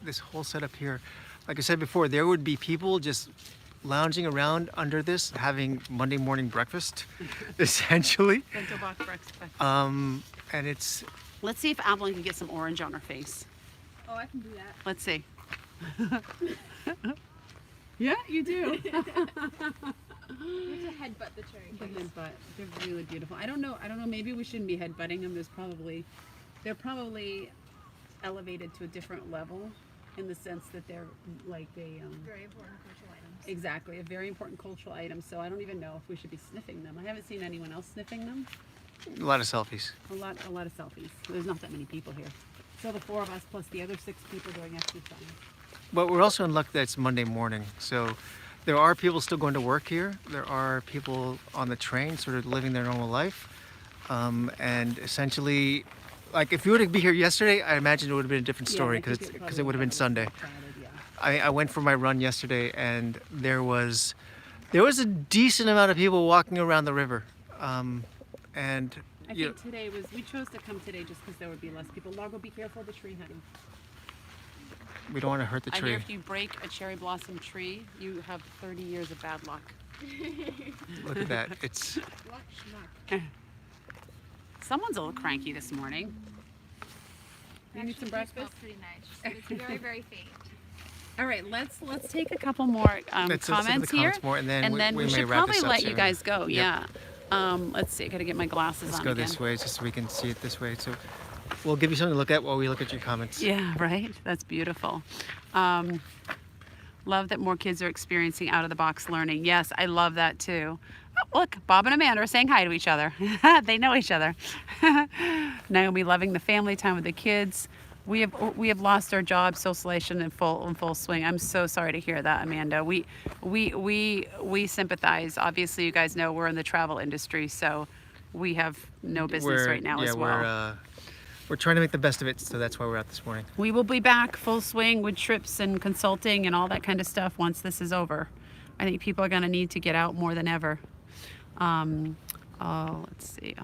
This whole setup here, like I said before, there would be people just lounging around under this, having Monday morning breakfast, essentially. Bento box breakfast. And it's Let's see if Avalon can get some orange on her face. Oh, I can do that. Let's see. Yeah, you do. You have to headbutt the cherry. But they're really beautiful. I don't know. Maybe we shouldn't be headbutting them. They're probably elevated to a different level in the sense that they're like Very important cultural items. exactly a very important cultural item. So I don't even know if we should be sniffing them. I haven't seen anyone else sniffing them. A lot of selfies. A lot of selfies. There's not that many people here. So the 4 of us plus the other 6 people doing exercise. But we're also in luck that it's Monday morning. So there are people still going to work here. There are people on the train sort of living their normal life. And essentially, like if you were to be here yesterday, I imagine it would have been a different story because it would have been Sunday. I went for my run yesterday and there was a decent amount of people walking around the river. And I think today we chose to come today just because there would be less people. Largo, be careful of the tree, honey. we don't want to hurt the I tree. hear if you break a cherry blossom tree, you have 30 years of bad luck. Look at that. It's Luck schmuck. Someone's a little cranky this morning. You need some breakfast? Pretty nice. It's very, very faint. All right, let's take a couple more Let's listen to the comments here, comments more, and then we we may should wrap probably this up let you soon. guys go. Yep. Yeah. Let's see. I gotta get my glasses Let's on go again. this way just so we can see it this way. So we'll give you something to look at while we look at your comments. Yeah, right. That's beautiful. Love that more kids are experiencing out-of-the-box learning. Yes, I love that too. Oh, look, Bob and Amanda are saying hi to each other. They know each other. Naomi loving the family time with the kids. We have lost our job, socialization in full swing. I'm so sorry to hear that, Amanda. We sympathize. Obviously, you guys know we're in the travel industry, so we have no business right now as well. We're trying to make the best of it, so that's why we're out this morning. We will be back full swing with trips and consulting and all that kind of stuff once this is over. I think people are going to need to get out more than ever. Let's see.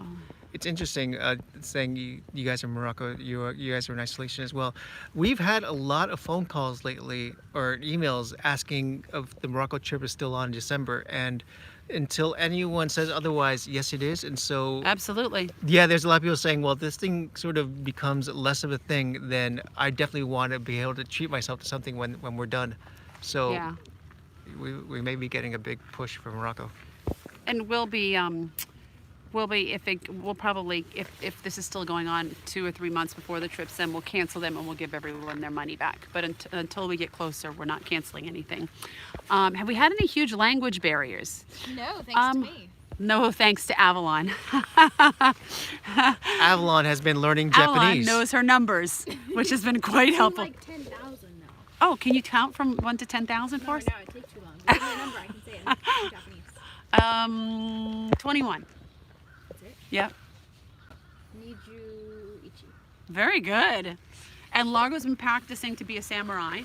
It's interesting saying you guys are in Morocco. You guys are in isolation as well. We've had a lot of phone calls lately or emails asking if the Morocco trip is still on in December, and until anyone says otherwise, yes, it is. And so Absolutely. yeah, there's a lot of people saying, well, this thing sort of becomes less of a thing, then I definitely want to be able to treat myself to something when we're done. So Yeah. we may be getting a big push from Morocco. And we'll probably, if this is still going on 2 or 3 months before the trips, then we'll cancel them and we'll give everyone their money back. But until we get closer, we're not canceling anything. Have we had any huge language barriers? No, thanks to me. No, thanks to Avalon. Avalon has been learning Avalon Japanese. knows her numbers, which has been quite helpful. Like 10,000 now. Oh, can you count from 1 to 10,000 for us? No, it takes too long. Give me a number, I can say it in Japanese. 21. That's it. Yep. Niju ichi. Very good. And Largo's been practicing to be a samurai.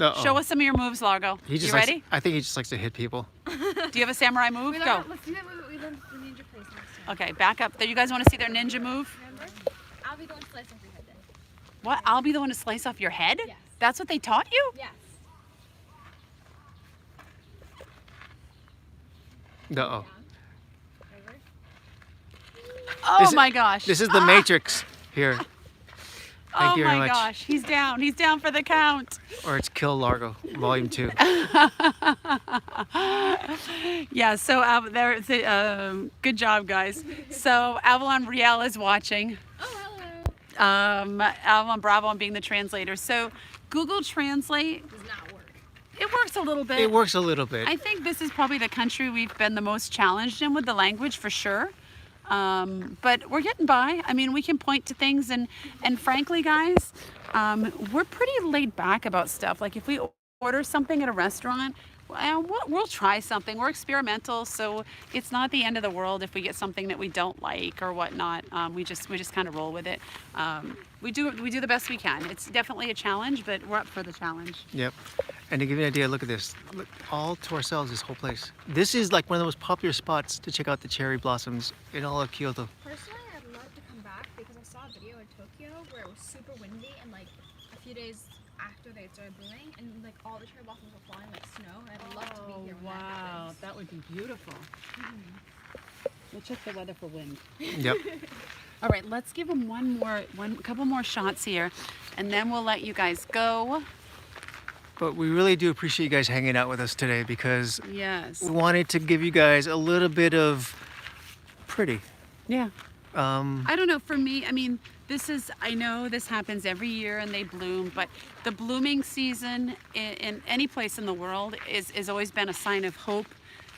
Uh-oh. Show us some of your moves, Largo. He just You likes, ready? I think he just likes to hit people. Do you have a samurai move? Go. Let's do that what we learned the ninja place last time. Okay, back up. There, you guys want to see their ninja move? Remember? I'll be the one slicing for your head then. What? I'll be the one to slice off your head? Yes. That's what they taught you? Yes. Uh-oh. Down. Over. Oh This is- my gosh. This is the Matrix here. Thank oh you very my much. gosh. He's down. He's down for the count. Or it's Kill Largo, Volume 2. Yeah, so good job, guys. So Avalon Riel is watching. Oh, hello. Avalon Bravo, I'm being the translator. So Google Translate, Does not work. it works a little bit. It works a little bit. I think this is probably the country we've been the most challenged in with the language for sure. But we're getting by. I mean, we can point to things and frankly, guys, we're pretty laid back about stuff. Like if we order something at a restaurant, well, we'll try something. We're experimental, so it's not the end of the world if we get something that we don't like or whatnot. We just kind of roll with it. We do the best we can. It's definitely a challenge, but we're up for the challenge. Yep. And to give you an idea, look at this. Look, all to ourselves, this whole place. This is like one of the most popular spots to check out the cherry blossoms in all of Kyoto. Personally, I'd love to come back because I saw a video in Tokyo where it was super windy and like a few days after they started blooming and like all the cherry blossoms were falling like snow. And I'd love to be here when that happens. that would be beautiful. We'll check the weather for wind. Yep. All right, let's give them a couple more shots here, and then we'll let you guys go. But we really do appreciate you guys hanging out with us today because Yes. we wanted to give you guys a little bit of pretty. Yeah. Um, I don't know, for me, I mean, I know this happens every year and they bloom, but the blooming season in any place in the world is always been a sign of hope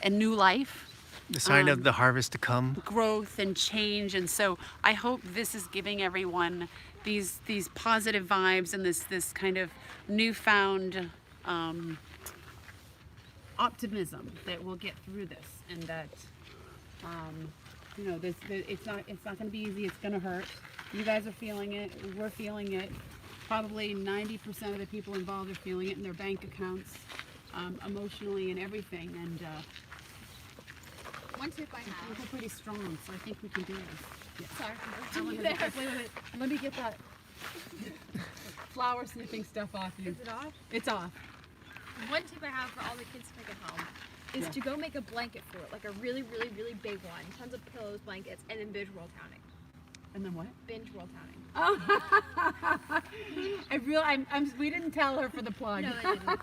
and new life. The sign of the harvest to come. growth and change. And so I hope this is giving everyone these positive vibes and this kind of newfound optimism that we'll get through this, and that you know, it's not going to be easy. It's going to hurt. You guys are feeling it. We're feeling it. Probably 90% of the people involved are feeling it in their bank accounts, emotionally and everything. And One tip I have. we're pretty strong, so I think we can do this. Yeah. Sorry for Wait, wait. Let me get that flower sniffing stuff off you. Is it off? It's off. One tip I have for all the kids to take at home is Yeah. to go make a blanket for it, like a really, really, really big one. Tons of pillows, blankets, and then binge WorldTowning. And then what? Binge WorldTowning. We didn't tell her for the plug. No, they didn't.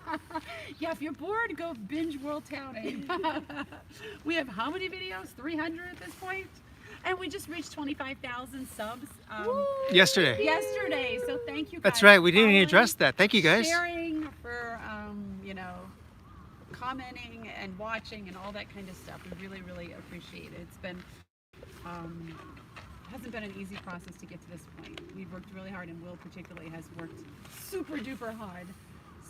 Yeah, if you're bored, go binge WorldTowning. We have how many videos? 300 at this point? And we just reached 25,000 subs Yesterday. so thank you guys. That's right. We didn't even for address that. Thank you guys. sharing, for you know, commenting and watching and all that kind of stuff. We really, really appreciate it. It's been hasn't been an easy process to get to this point. We've worked really hard, and Will particularly has worked super duper hard.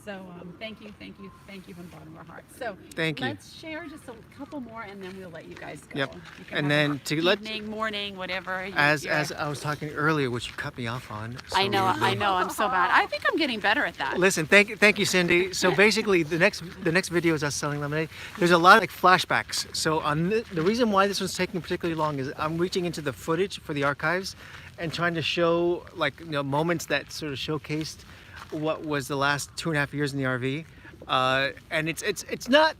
So thank you from the bottom of our hearts. So Thank you. let's share just a couple more, and then we'll let you guys go. Yep. You can And have then a to let evening, morning, whatever. as I was talking earlier, which you cut me off on. I so know, rudely. I know. I'm so bad. I think I'm getting better at that. Listen, thank you, Cindy. So basically, the next video is us selling lemonade. There's a lot of like flashbacks. So on the reason why this one's taking particularly long is I'm reaching into the footage for the archives and trying to show like, you know, moments that sort of showcased what was the last 2.5 years in the RV. And it's not.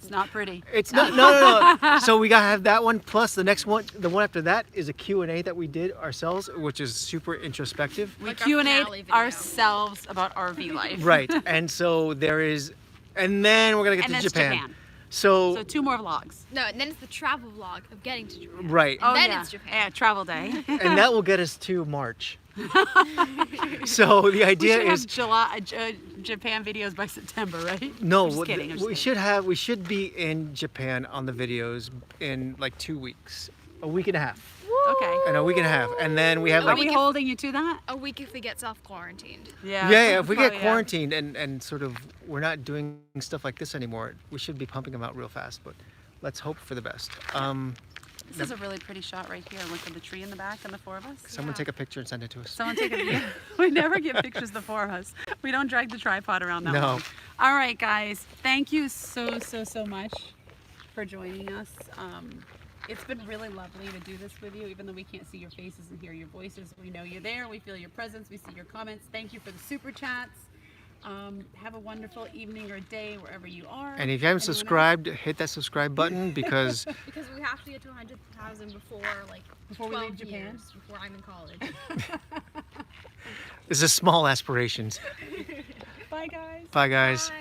It's not pretty. It's not. No. So we gotta have that one. Plus the next one, the one after that, is a Q&A that we did ourselves, which is super introspective. We Like our Q&A'd finale video. ourselves about RV life. Right. And so there is, and then we're gonna get And to that's Japan. Japan. So So 2 more vlogs. No, and then it's the travel vlog of getting to Japan. right. Oh Then yeah. it's Japan. Yeah, travel day. And that will get us to March. So the We idea should have is Japan videos by September, right? no. I'm just kidding. I'm just We kidding. should be in Japan on the videos in like 2 weeks, a week and a half, Okay. and a week and a half, and then we have Are like we holding you to that? A week if we get self-quarantined. yeah. If we get Oh, yeah. quarantined and sort of we're not doing stuff like this anymore, we should be pumping them out real fast. But let's hope for the best. This is a really pretty shot right here. Look at the tree in the back and the 4 of us. Someone take a picture and send it to us. Someone take a video. We never get pictures, the 4 of us. We don't drag the tripod around that No. long. All right, guys. Thank you so much for joining us. It's been really lovely to do this with you, even though we can't see your faces and hear your voices. We know you're there. We feel your presence. We see your comments. Thank you for the super chats. Have a wonderful evening or day wherever you are. And if you haven't Anyone else? subscribed, hit that subscribe button because Because we have to get to 100,000 before Before we 12 leave Japan? years, before I'm in college. this is small aspirations. Bye, guys. Bye, guys. Bye.